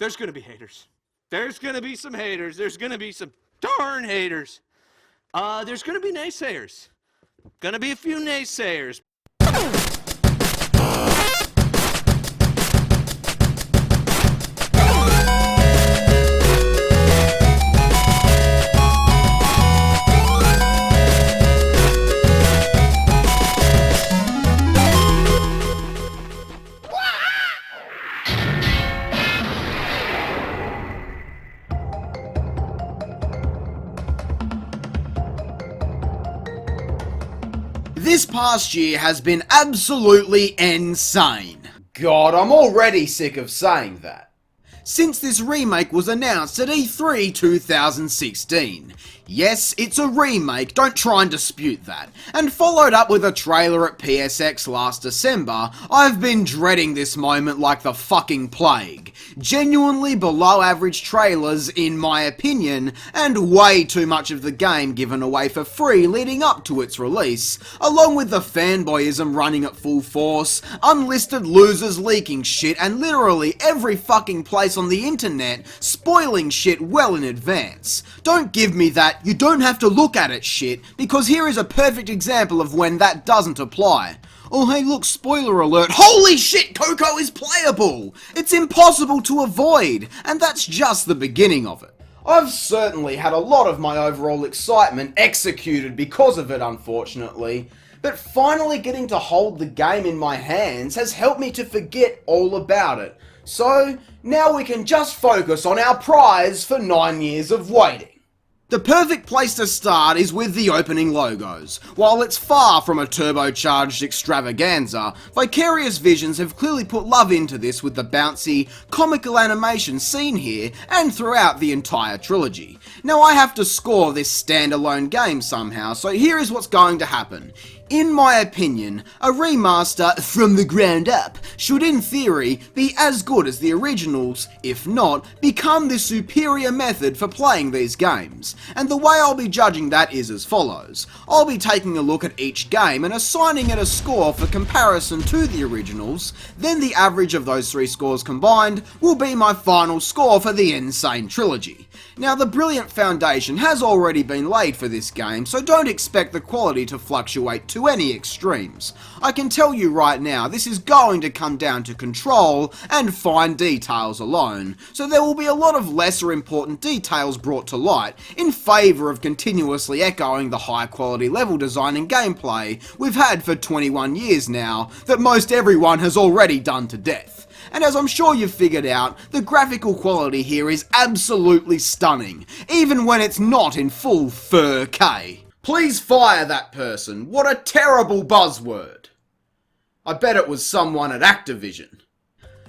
there's gonna be haters. There's gonna be some haters. There's gonna be some darn haters. There's gonna be naysayers. Gonna be a few naysayers. This past year has been absolutely insane. God, I'm already sick of saying that. Since this remake was announced at E3 2016. Yes, it's a remake, don't try and dispute that. And followed up with a trailer at PSX last December, I've been dreading this moment like the fucking plague. Genuinely below average trailers in my opinion, and way too much of the game given away for free leading up to its release, along with the fanboyism running at full force, unlisted losers leaking shit, and literally every fucking place on the internet spoiling shit well in advance. Don't give me that you don't have to look at it shit, because here is a perfect example of when that doesn't apply. Oh hey look, spoiler alert, holy shit, Coco is playable! It's impossible to avoid, and that's just the beginning of it. I've certainly had a lot of my overall excitement executed because of it, unfortunately, but finally getting to hold the game in my hands has helped me to forget all about it. So, now we can just focus on our prize for 9 years of waiting. The perfect place to start is with the opening logos. While it's far from a turbocharged extravaganza, Vicarious Visions have clearly put love into this with the bouncy, comical animation seen here and throughout the entire trilogy. Now I have to score this standalone game somehow, so here is what's going to happen. In my opinion, a remaster from the ground up should in theory be as good as the originals, if not, become the superior method for playing these games. And the way I'll be judging that is as follows. I'll be taking a look at each game and assigning it a score for comparison to the originals, then the average of those three scores combined will be my final score for the Insane Trilogy. Now the brilliant foundation has already been laid for this game, so don't expect the quality to fluctuate to any extremes. I can tell you right now, this is going to come down to control and fine details alone, so there will be a lot of lesser important details brought to light in favour of continuously echoing the high quality level design and gameplay we've had for 21 years now that most everyone has already done to death. And as I'm sure you've figured out, the graphical quality here is absolutely stunning, even when it's not in full 4K. Please fire that person, what a terrible buzzword. I bet it was someone at Activision.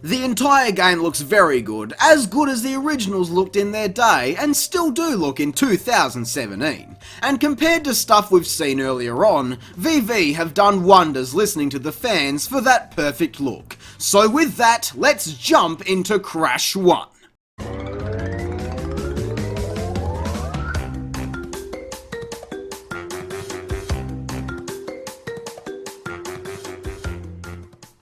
The entire game looks very good as the originals looked in their day, and still do look in 2017. And compared to stuff we've seen earlier on, VV have done wonders listening to the fans for that perfect look. So with that, let's jump into Crash 1.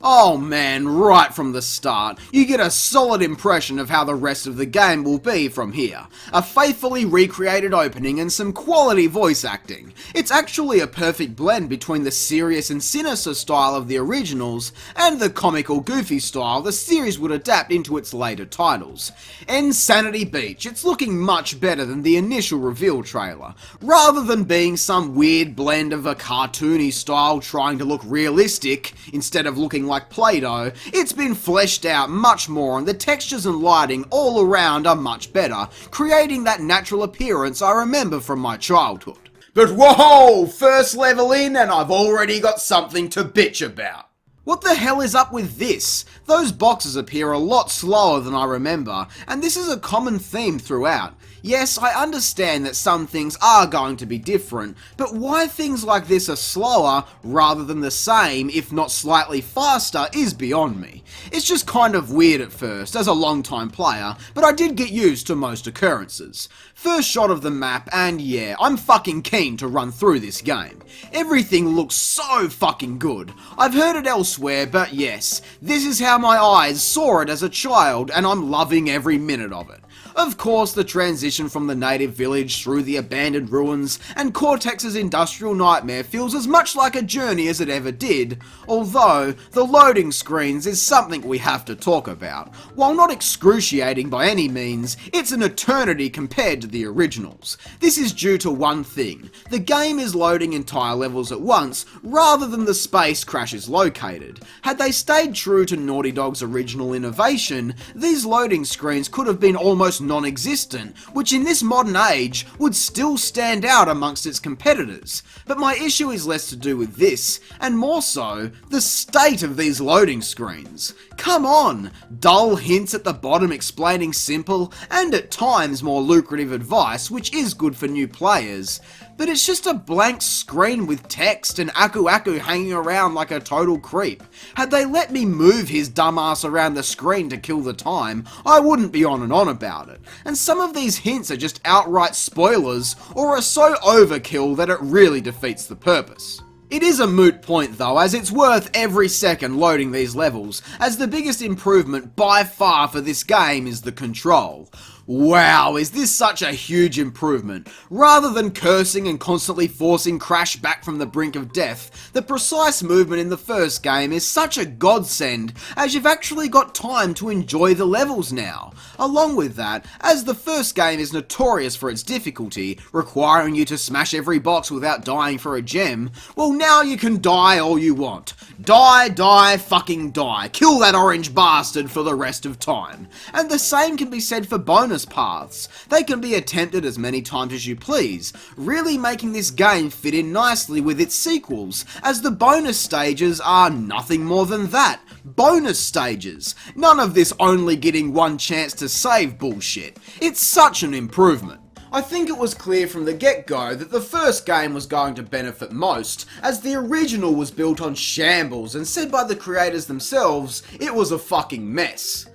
Oh man, right from the start, you get a solid impression of how the rest of the game will be from here. A faithfully recreated opening and some quality voice acting. It's actually a perfect blend between the serious and sinister style of the originals and the comical goofy style the series would adapt into its later titles. Insanity Beach, it's looking much better than the initial reveal trailer. Rather than being some weird blend of a cartoony style trying to look realistic instead of looking like Play-Doh, it's been fleshed out much more and the textures and lighting all around are much better, creating that natural appearance I remember from my childhood. But whoa! First level in and I've already got something to bitch about. What the hell is up with this? Those boxes appear a lot slower than I remember, and this is a common theme throughout. Yes, I understand that some things are going to be different, but why things like this are slower rather than the same, if not slightly faster, is beyond me. It's just kind of weird at first, as a long-time player, but I did get used to most occurrences. First shot of the map, and yeah, I'm fucking keen to run through this game. Everything looks so fucking good. I've heard it elsewhere, but yes, this is how my eyes saw it as a child, and I'm loving every minute of it. Of course, the transition from the native village through the abandoned ruins and Cortex's industrial nightmare feels as much like a journey as it ever did, although the loading screens is something we have to talk about. While not excruciating by any means, it's an eternity compared to the originals. This is due to one thing: the game is loading entire levels at once rather than the space Crash is located. Had they stayed true to Naughty Dog's original innovation, these loading screens could have been almost non-existent, which in this modern age would still stand out amongst its competitors. But my issue is less to do with this, and more so, the state of these loading screens. Come on! Dull hints at the bottom explaining simple, and at times more lucrative advice, which is good for new players. But it's just a blank screen with text and Aku Aku hanging around like a total creep. Had they let me move his dumbass around the screen to kill the time, I wouldn't be on and on about it. And some of these hints are just outright spoilers, or are so overkill that it really defeats the purpose. It is a moot point though, as it's worth every second loading these levels, as the biggest improvement by far for this game is the control. Wow, is this such a huge improvement? Rather than cursing and constantly forcing Crash back from the brink of death, the precise movement in the first game is such a godsend, as you've actually got time to enjoy the levels now. Along with that, as the first game is notorious for its difficulty, requiring you to smash every box without dying for a gem, well now you can die all you want. Die, fucking die. Kill that orange bastard for the rest of time. And the same can be said for bonus paths. They can be attempted as many times as you please, really making this game fit in nicely with its sequels, as the bonus stages are nothing more than that. Bonus stages. None of this only getting one chance to save bullshit. It's such an improvement. I think it was clear from the get-go that the first game was going to benefit most, as the original was built on shambles and said by the creators themselves, it was a fucking mess.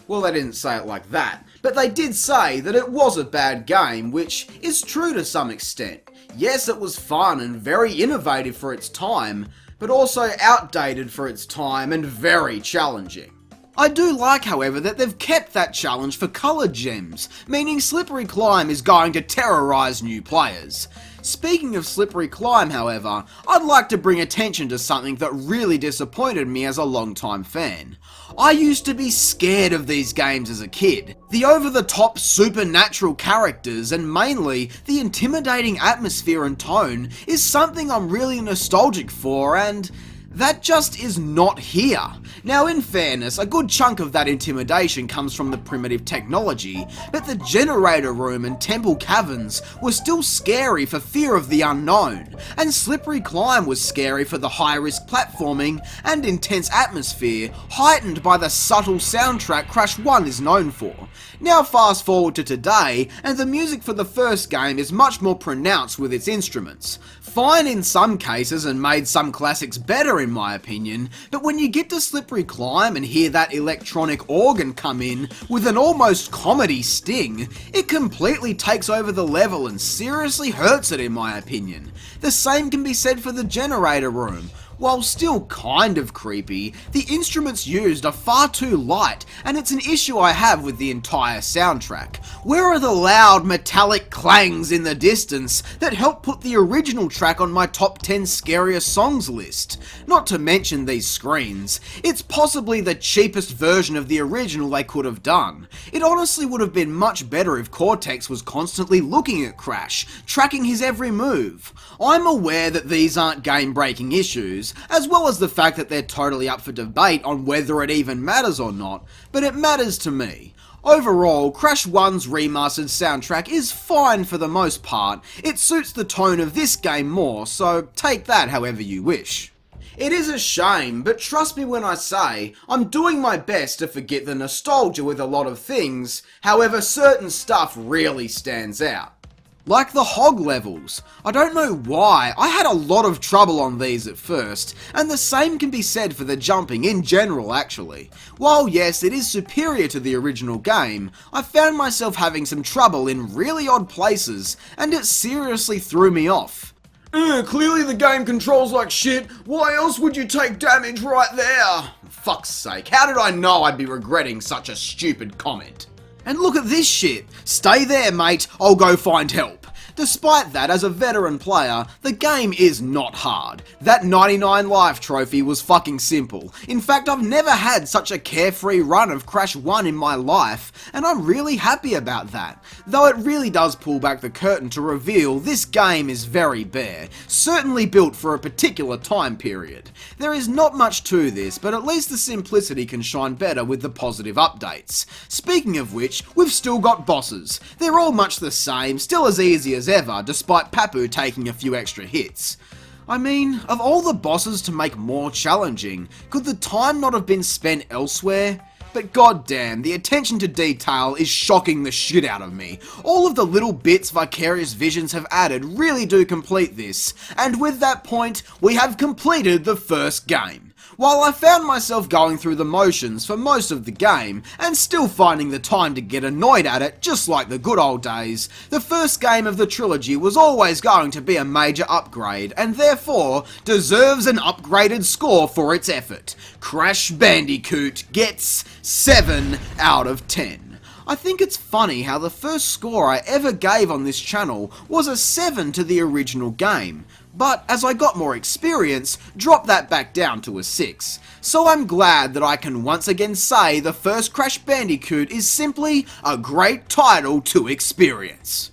Well, they didn't say it like that, but they did say that it was a bad game, which is true to some extent. Yes, it was fun and very innovative for its time, but also outdated for its time and very challenging. I do like, however, that they've kept that challenge for coloured gems, meaning Slippery Climb is going to terrorise new players. Speaking of Slippery Climb, however, I'd like to bring attention to something that really disappointed me as a long-time fan. I used to be scared of these games as a kid. The over-the-top supernatural characters and mainly the intimidating atmosphere and tone is something I'm really nostalgic for, and that just is not here. Now in fairness, a good chunk of that intimidation comes from the primitive technology, but the generator room and temple caverns were still scary for fear of the unknown, and Slippery Climb was scary for the high-risk platforming and intense atmosphere, heightened by the subtle soundtrack Crash 1 is known for. Now fast forward to today, and the music for the first game is much more pronounced with its instruments. Fine in some cases and made some classics better in my opinion, but when you get to Slippery Climb and hear that electronic organ come in with an almost comedy sting, it completely takes over the level and seriously hurts it in my opinion. The same can be said for the generator room. While still kind of creepy, the instruments used are far too light, and it's an issue I have with the entire soundtrack. Where are the loud metallic clangs in the distance that help put the original track on my top 10 scariest songs list? Not to mention these screens. It's possibly the cheapest version of the original they could have done. It honestly would have been much better if Cortex was constantly looking at Crash, tracking his every move. I'm aware that these aren't game-breaking issues, as well as the fact that they're totally up for debate on whether it even matters or not, but it matters to me. Overall, Crash 1's remastered soundtrack is fine for the most part. It suits the tone of this game more, so take that however you wish. It is a shame, but trust me when I say, I'm doing my best to forget the nostalgia with a lot of things, however certain stuff really stands out. Like the hog levels. I don't know why, I had a lot of trouble on these at first, and the same can be said for the jumping in general actually. While yes, it is superior to the original game, I found myself having some trouble in really odd places, and it seriously threw me off. Clearly the game controls like shit. Why else would you take damage right there? For fuck's sake, how did I know I'd be regretting such a stupid comment? And look at this shit. Stay there, mate. I'll go find help. Despite that, as a veteran player, the game is not hard. That 99 life trophy was fucking simple. In fact, I've never had such a carefree run of Crash 1 in my life, and I'm really happy about that. Though it really does pull back the curtain to reveal this game is very bare, certainly built for a particular time period. There is not much to this, but at least the simplicity can shine better with the positive updates. Speaking of which, we've still got bosses. They're all much the same, still as easy as ever, despite Papu taking a few extra hits. I mean, of all the bosses to make more challenging, could the time not have been spent elsewhere? But goddamn, the attention to detail is shocking the shit out of me. All of the little bits Vicarious Visions have added really do complete this, and with that point, we have completed the first game. While I found myself going through the motions for most of the game, and still finding the time to get annoyed at it, just like the good old days, the first game of the trilogy was always going to be a major upgrade, and therefore deserves an upgraded score for its effort. Crash Bandicoot gets 7 out of 10. I think it's funny how the first score I ever gave on this channel was a 7 to the original game, but as I got more experience, dropped that back down to a 6. So I'm glad that I can once again say the first Crash Bandicoot is simply a great title to experience.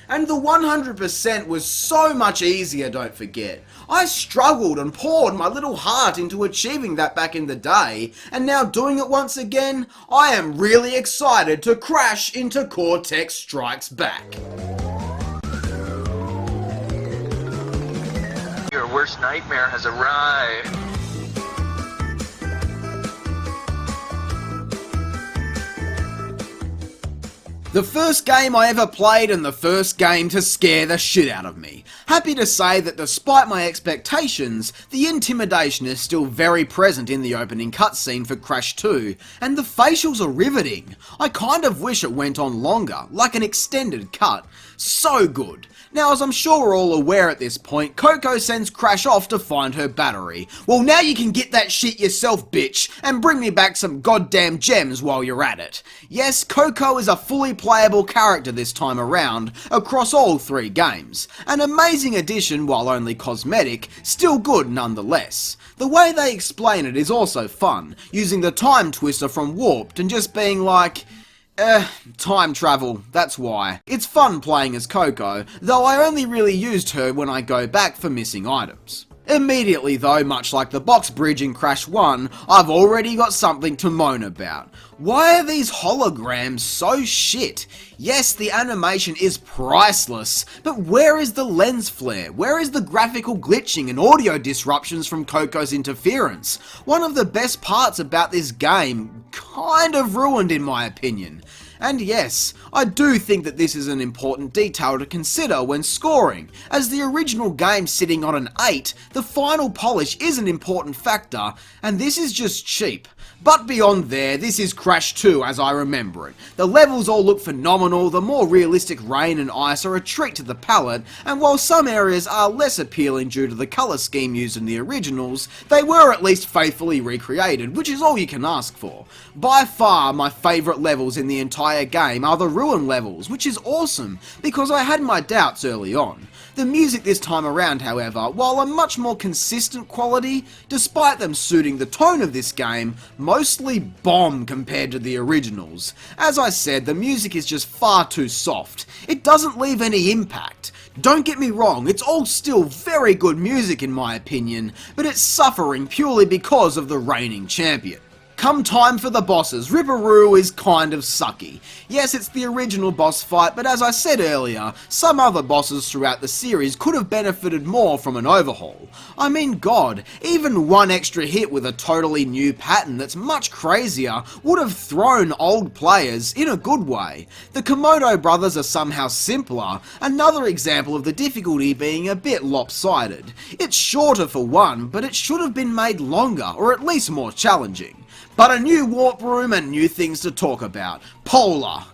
And the 100% was so much easier, don't forget. I struggled and poured my little heart into achieving that back in the day, and now doing it once again, I am really excited to crash into Cortex Strikes Back. Your worst nightmare has arrived. The first game I ever played and the first game to scare the shit out of me. Happy to say that despite my expectations, the intimidation is still very present in the opening cutscene for Crash 2, and the facials are riveting. I kind of wish it went on longer, like an extended cut. So good. Now, as I'm sure we're all aware at this point, Coco sends Crash off to find her battery. Well, now you can get that shit yourself, bitch, and bring me back some goddamn gems while you're at it. Yes, Coco is a fully playable character this time around, across all 3 games. An amazing addition while only cosmetic, still good nonetheless. The way they explain it is also fun, using the time twister from Warped and just being like, time travel, that's why. It's fun playing as Coco, though I only really used her when I go back for missing items. Immediately though, much like the box bridge in Crash 1, I've already got something to moan about. Why are these holograms so shit? Yes, the animation is priceless, but where is the lens flare? Where is the graphical glitching and audio disruptions from Coco's interference? One of the best parts about this game, kind of ruined in my opinion. And yes, I do think that this is an important detail to consider when scoring. As the original game sitting on an 8, the final polish is an important factor, and this is just cheap. But beyond there, this is Crash 2 as I remember it. The levels all look phenomenal, the more realistic rain and ice are a treat to the palette, and while some areas are less appealing due to the colour scheme used in the originals, they were at least faithfully recreated, which is all you can ask for. By far, my favourite levels in the entire game are the Ruin levels, which is awesome, because I had my doubts early on. The music this time around, however, while a much more consistent quality, despite them suiting the tone of this game, mostly bomb compared to the originals. As I said, the music is just far too soft. It doesn't leave any impact. Don't get me wrong, it's all still very good music in my opinion, but it's suffering purely because of the reigning champion. Come time for the bosses, Ripperoo is kind of sucky. Yes, it's the original boss fight, but as I said earlier, some other bosses throughout the series could have benefited more from an overhaul. I mean, God, even one extra hit with a totally new pattern that's much crazier would have thrown old players in a good way. The Komodo brothers are somehow simpler, another example of the difficulty being a bit lopsided. It's shorter for one, but it should have been made longer, or at least more challenging. But a new warp room and new things to talk about. Polar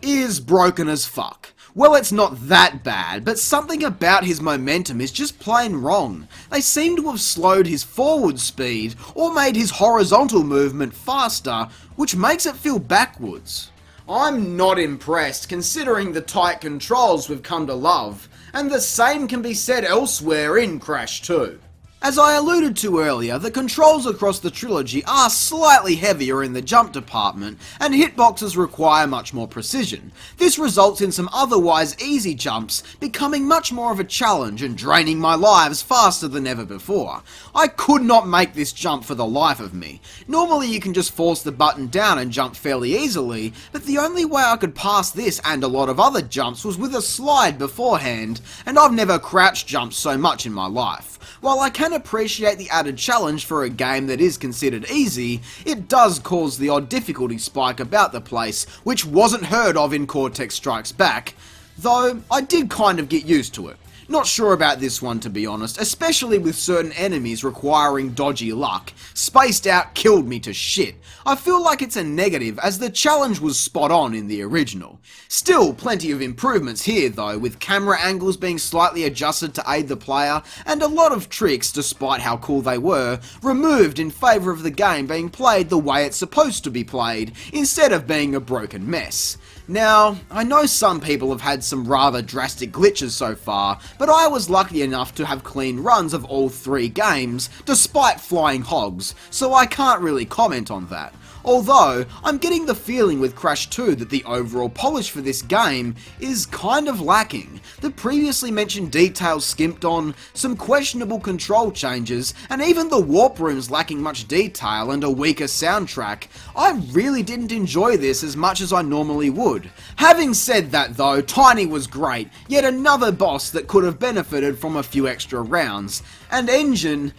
is broken as fuck. Well, it's not that bad, but something about his momentum is just plain wrong. They seem to have slowed his forward speed or made his horizontal movement faster, which makes it feel backwards. I'm not impressed considering the tight controls we've come to love, and the same can be said elsewhere in Crash 2. As I alluded to earlier, the controls across the trilogy are slightly heavier in the jump department, and hitboxes require much more precision. This results in some otherwise easy jumps becoming much more of a challenge and draining my lives faster than ever before. I could not make this jump for the life of me. Normally you can just force the button down and jump fairly easily, but the only way I could pass this and a lot of other jumps was with a slide beforehand, and I've never crouch jumped so much in my life. While I can appreciate the added challenge for a game that is considered easy, it does cause the odd difficulty spike about the place, which wasn't heard of in Cortex Strikes Back, though I did kind of get used to it. Not sure about this one, to be honest, especially with certain enemies requiring dodgy luck. Spaced Out killed me to shit. I feel like it's a negative as the challenge was spot on in the original. Still plenty of improvements here though, with camera angles being slightly adjusted to aid the player, and a lot of tricks, despite how cool they were, removed in favour of the game being played the way it's supposed to be played, instead of being a broken mess. Now, I know some people have had some rather drastic glitches so far, but I was lucky enough to have clean runs of all 3 games, despite flying hogs, so I can't really comment on that. Although, I'm getting the feeling with Crash 2 that the overall polish for this game is kind of lacking. The previously mentioned details skimped on, some questionable control changes, and even the warp rooms lacking much detail and a weaker soundtrack. I really didn't enjoy this as much as I normally would. Having said that though, Tiny was great, yet another boss that could have benefited from a few extra rounds. And Engine...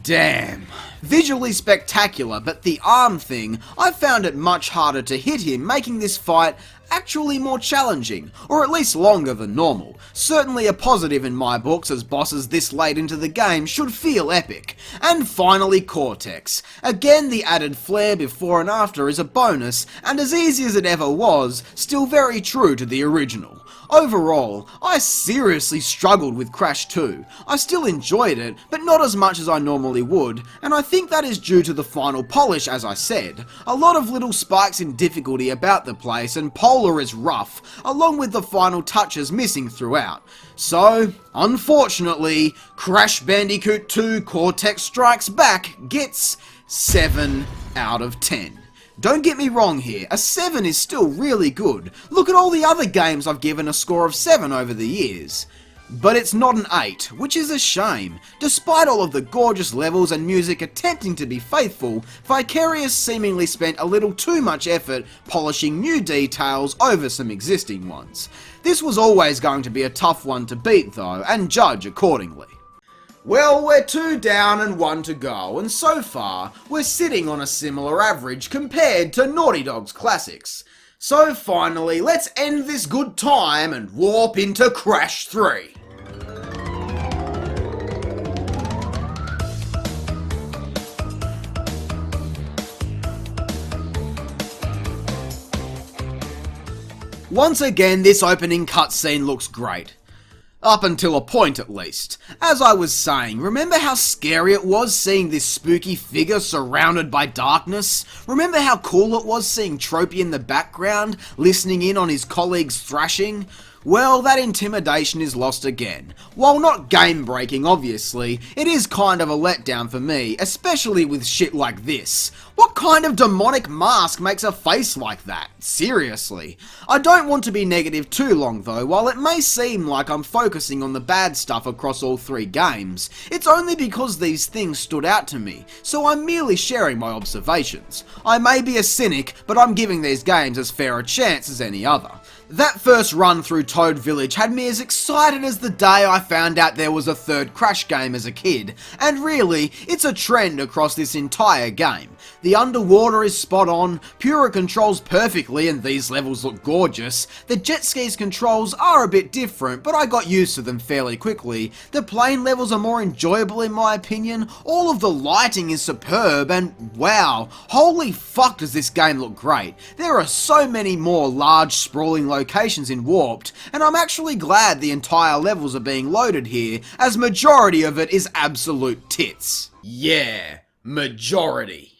damn. Visually spectacular, but the arm thing, I found it much harder to hit him, making this fight actually more challenging, or at least longer than normal. Certainly a positive in my books, as bosses this late into the game should feel epic. And finally Cortex. Again, the added flair before and after is a bonus, and as easy as it ever was, still very true to the original. Overall, I seriously struggled with Crash 2. I still enjoyed it, but not as much as I normally would, and I think that is due to the final polish, as I said. A lot of little spikes in difficulty about the place, and Polar is rough, along with the final touches missing throughout. So, unfortunately, Crash Bandicoot 2 Cortex Strikes Back gets 7 out of 10. Don't get me wrong here, a 7 is still really good. Look at all the other games I've given a score of 7 over the years. But it's not an 8, which is a shame. Despite all of the gorgeous levels and music attempting to be faithful, Vicarious seemingly spent a little too much effort polishing new details over some existing ones. This was always going to be a tough one to beat though, and judge accordingly. Well, we're 2 down and 1 to go, and so far, we're sitting on a similar average compared to Naughty Dog's classics. So finally, let's end this good time and warp into Crash 3. Once again, this opening cutscene looks great. Up until a point at least. As I was saying, remember how scary it was seeing this spooky figure surrounded by darkness? Remember how cool it was seeing Tropy in the background, listening in on his colleagues thrashing? Well, that intimidation is lost again. While not game-breaking, obviously, it is kind of a letdown for me, especially with shit like this. What kind of demonic mask makes a face like that? Seriously. I don't want to be negative too long though. While it may seem like I'm focusing on the bad stuff across all 3 games, it's only because these things stood out to me, so I'm merely sharing my observations. I may be a cynic, but I'm giving these games as fair a chance as any other. That first run through Toad Village had me as excited as the day I found out there was a 3rd Crash game as a kid, and really, it's a trend across this entire game. The underwater is spot on, Pura controls perfectly and these levels look gorgeous. The jet skis controls are a bit different, but I got used to them fairly quickly. The plane levels are more enjoyable in my opinion, all of the lighting is superb, and wow, holy fuck does this game look great. There are so many more large sprawling locations in Warped, and I'm actually glad the entire levels are being loaded here, as majority of it is absolute tits. Yeah, majority.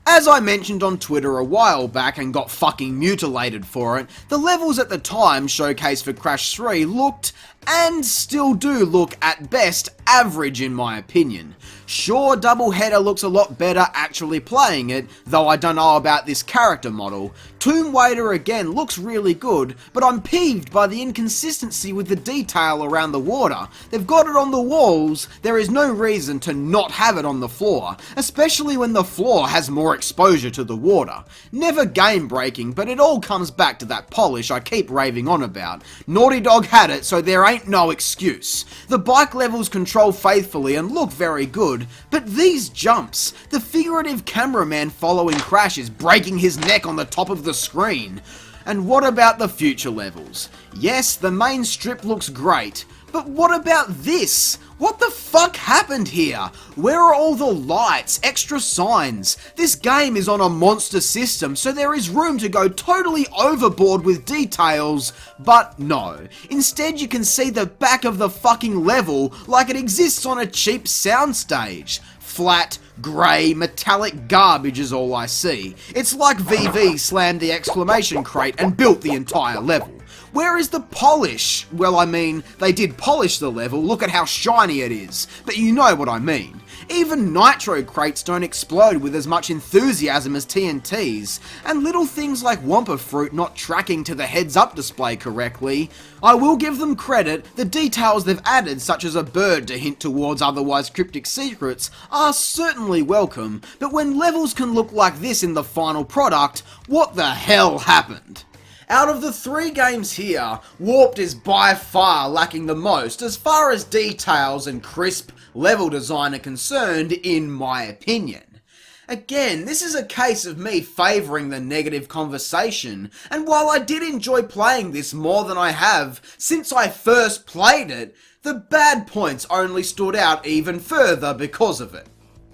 As I mentioned on Twitter a while back and got fucking mutilated for it, the levels at the time showcased for Crash 3 looked, and still do look at best, average in my opinion. Sure, Doubleheader looks a lot better actually playing it, though I don't know about this character model. Tomb Raider again looks really good, but I'm peeved by the inconsistency with the detail around the water. They've got it on the walls, there is no reason to not have it on the floor, especially when the floor has more exposure to the water. Never game breaking, but it all comes back to that polish I keep raving on about. Naughty Dog had it, so there ain't no excuse. The bike levels control faithfully and look very good, but these jumps, the figurative cameraman following Crash is breaking his neck on the top of the screen. And what about the future levels? Yes, the main strip looks great, but what about this? What the fuck happened here? Where are all the lights, extra signs? This game is on a monster system, so there is room to go totally overboard with details, but no. Instead you can see the back of the fucking level like it exists on a cheap soundstage. Flat, grey, metallic garbage is all I see. It's like VV slammed the exclamation crate and built the entire level. Where is the polish? Well, I mean, they did polish the level, look at how shiny it is, but you know what I mean. Even Nitro crates don't explode with as much enthusiasm as TNT's, and little things like Wumpa Fruit not tracking to the heads-up display correctly. I will give them credit, the details they've added, such as a bird to hint towards otherwise cryptic secrets, are certainly welcome, but when levels can look like this in the final product, what the hell happened? Out of the 3 games here, Warped is by far lacking the most as far as details and crisp level design are concerned, in my opinion. Again, this is a case of me favouring the negative conversation, and while I did enjoy playing this more than I have since I first played it, the bad points only stood out even further because of it.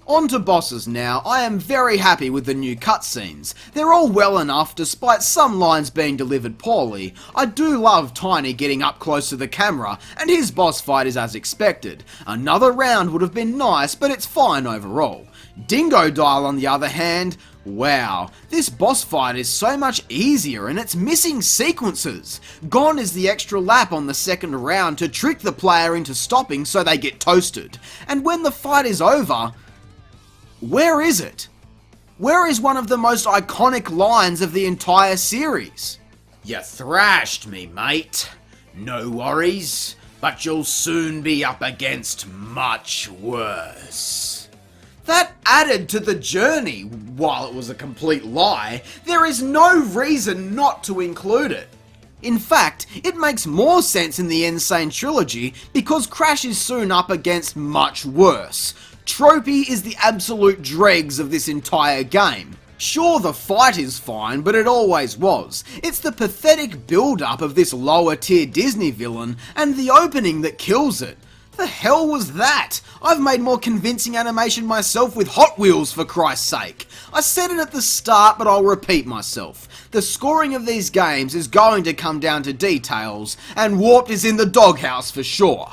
On to bosses now. I am very happy with the new cutscenes. They're all well enough despite some lines being delivered poorly. I do love Tiny getting up close to the camera, and his boss fight is as expected. Another round would have been nice, but it's fine overall. Dingodile on the other hand, wow, this boss fight is so much easier and it's missing sequences. Gone is the extra lap on the second round to trick the player into stopping so they get toasted. And when the fight is over, where is it? Where is one of the most iconic lines of the entire series? You thrashed me, mate. No worries, but you'll soon be up against much worse. That added to the journey. While it was a complete lie, there is no reason not to include it. In fact, it makes more sense in the Insane Trilogy because Crash is soon up against much worse. Tropy is the absolute dregs of this entire game. Sure, the fight is fine, but it always was. It's the pathetic build-up of this lower-tier Disney villain and the opening that kills it. The hell was that? I've made more convincing animation myself with Hot Wheels, for Christ's sake. I said it at the start, but I'll repeat myself. The scoring of these games is going to come down to details, and Warped is in the doghouse for sure.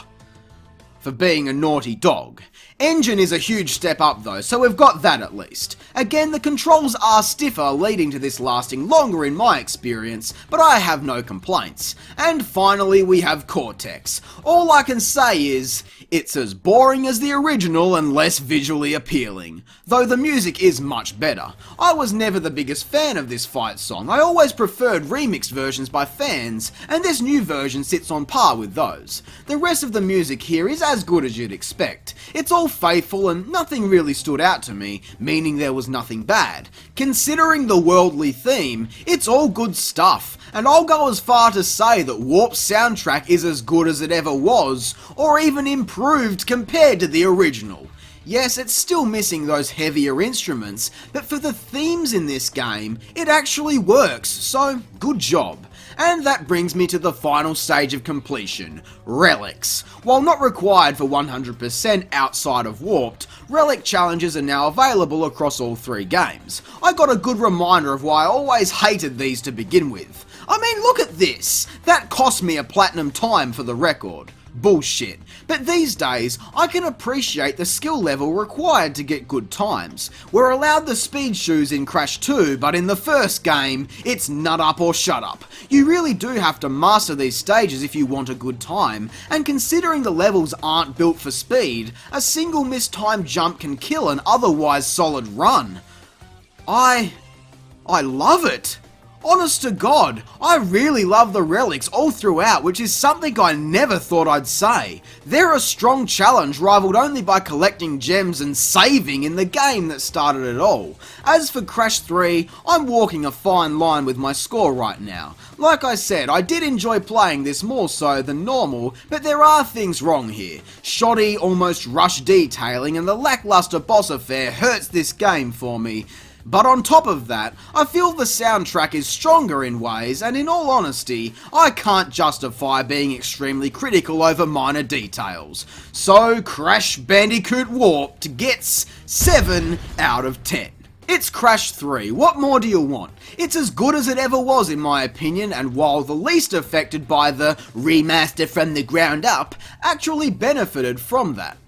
For being a naughty dog. Engine is a huge step up though, so we've got that at least. Again, the controls are stiffer, leading to this lasting longer in my experience, but I have no complaints. And finally we have Cortex. All I can say is, it's as boring as the original and less visually appealing, though the music is much better. I was never the biggest fan of this fight song, I always preferred remixed versions by fans, and this new version sits on par with those. The rest of the music here is as good as you'd expect. It's all faithful and nothing really stood out to me, meaning there was nothing bad. Considering the worldly theme, it's all good stuff, and I'll go as far to say that Warp's soundtrack is as good as it ever was, or even improved compared to the original. Yes, it's still missing those heavier instruments, but for the themes in this game, it actually works, so good job. And that brings me to the final stage of completion, Relics. While not required for 100% outside of Warped, Relic challenges are now available across all 3 games. I got a good reminder of why I always hated these to begin with. I mean, look at this! That cost me a platinum time for the record. Bullshit. But these days, I can appreciate the skill level required to get good times. We're allowed the speed shoes in Crash 2, but in the first game, it's nut up or shut up. You really do have to master these stages if you want a good time, and considering the levels aren't built for speed, a single mistimed jump can kill an otherwise solid run. I love it. Honest to God, I really love the relics all throughout, which is something I never thought I'd say. They're a strong challenge, rivaled only by collecting gems and saving in the game that started it all. As for Crash 3, I'm walking a fine line with my score right now. Like I said, I did enjoy playing this more so than normal, but there are things wrong here. Shoddy, almost rushed detailing and the lackluster boss affair hurts this game for me. But on top of that, I feel the soundtrack is stronger in ways, and in all honesty, I can't justify being extremely critical over minor details. So Crash Bandicoot Warped gets 7 out of 10. It's Crash 3, what more do you want? It's as good as it ever was in my opinion, and while the least affected by the remaster from the ground up, actually benefited from that.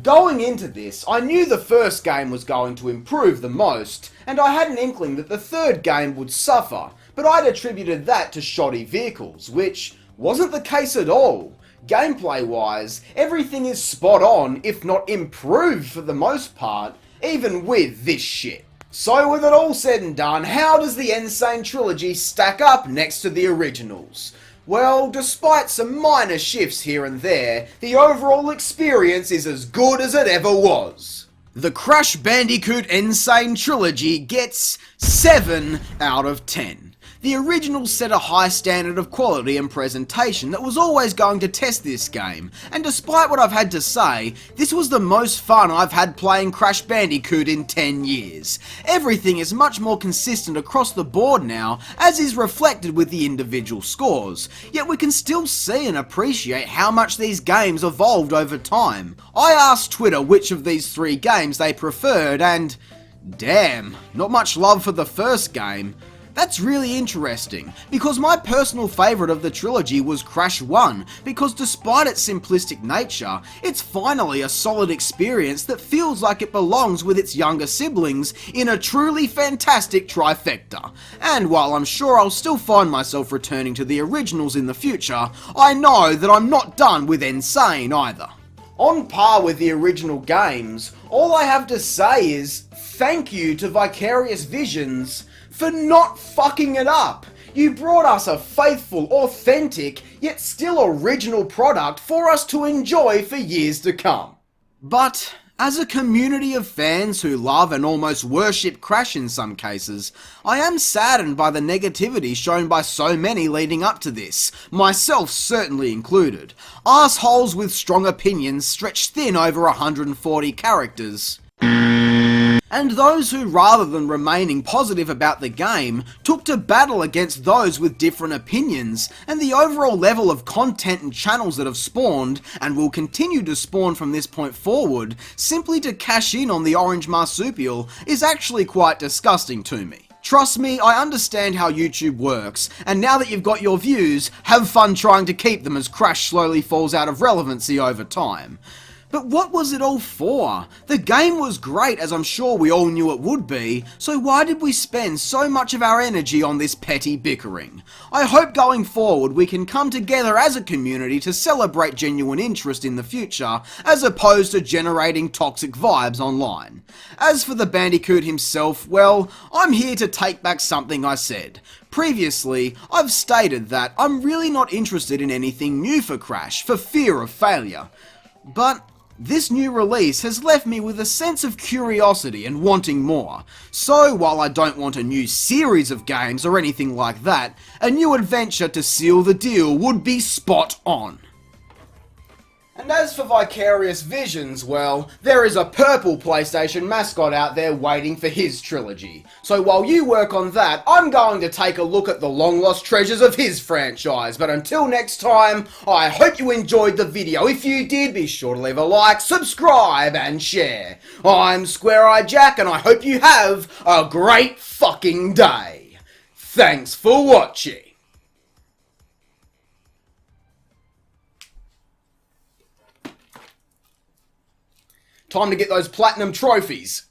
Going into this, I knew the first game was going to improve the most, and I had an inkling that the third game would suffer, but I'd attributed that to shoddy vehicles, which wasn't the case at all. Gameplay wise, everything is spot on, if not improved for the most part, even with this shit. So with it all said and done, how does the N. Sane Trilogy stack up next to the originals? Well, despite some minor shifts here and there, the overall experience is as good as it ever was. The Crash Bandicoot N. Sane Trilogy gets 7 out of 10. The original set a high standard of quality and presentation that was always going to test this game, and despite what I've had to say, this was the most fun I've had playing Crash Bandicoot in 10 years. Everything is much more consistent across the board now, as is reflected with the individual scores, yet we can still see and appreciate how much these games evolved over time. I asked Twitter which of these 3 games they preferred, and damn, not much love for the first game. That's really interesting, because my personal favourite of the trilogy was Crash 1, because despite its simplistic nature, it's finally a solid experience that feels like it belongs with its younger siblings in a truly fantastic trifecta. And while I'm sure I'll still find myself returning to the originals in the future, I know that I'm not done with N. Sane either. On par with the original games, all I have to say is thank you to Vicarious Visions for not fucking it up. You brought us a faithful, authentic, yet still original product for us to enjoy for years to come. But as a community of fans who love and almost worship Crash in some cases, I am saddened by the negativity shown by so many leading up to this, myself certainly included. Arseholes with strong opinions stretched thin over 140 characters. And those who, rather than remaining positive about the game, took to battle against those with different opinions, and the overall level of content and channels that have spawned, and will continue to spawn from this point forward, simply to cash in on the orange marsupial, is actually quite disgusting to me. Trust me, I understand how YouTube works, and now that you've got your views, have fun trying to keep them as Crash slowly falls out of relevancy over time. But what was it all for? The game was great, as I'm sure we all knew it would be, so why did we spend so much of our energy on this petty bickering? I hope going forward we can come together as a community to celebrate genuine interest in the future, as opposed to generating toxic vibes online. As for the Bandicoot himself, well, I'm here to take back something I said. Previously, I've stated that I'm really not interested in anything new for Crash, for fear of failure. But this new release has left me with a sense of curiosity and wanting more. So while I don't want a new series of games or anything like that, a new adventure to seal the deal would be spot on. And as for Vicarious Visions, well, there is a purple PlayStation mascot out there waiting for his trilogy. So while you work on that, I'm going to take a look at the long lost treasures of his franchise. But until next time, I hope you enjoyed the video. If you did, be sure to leave a like, subscribe, and share. I'm Square Eye Jack, and I hope you have a great fucking day. Thanks for watching. Time to get those platinum trophies.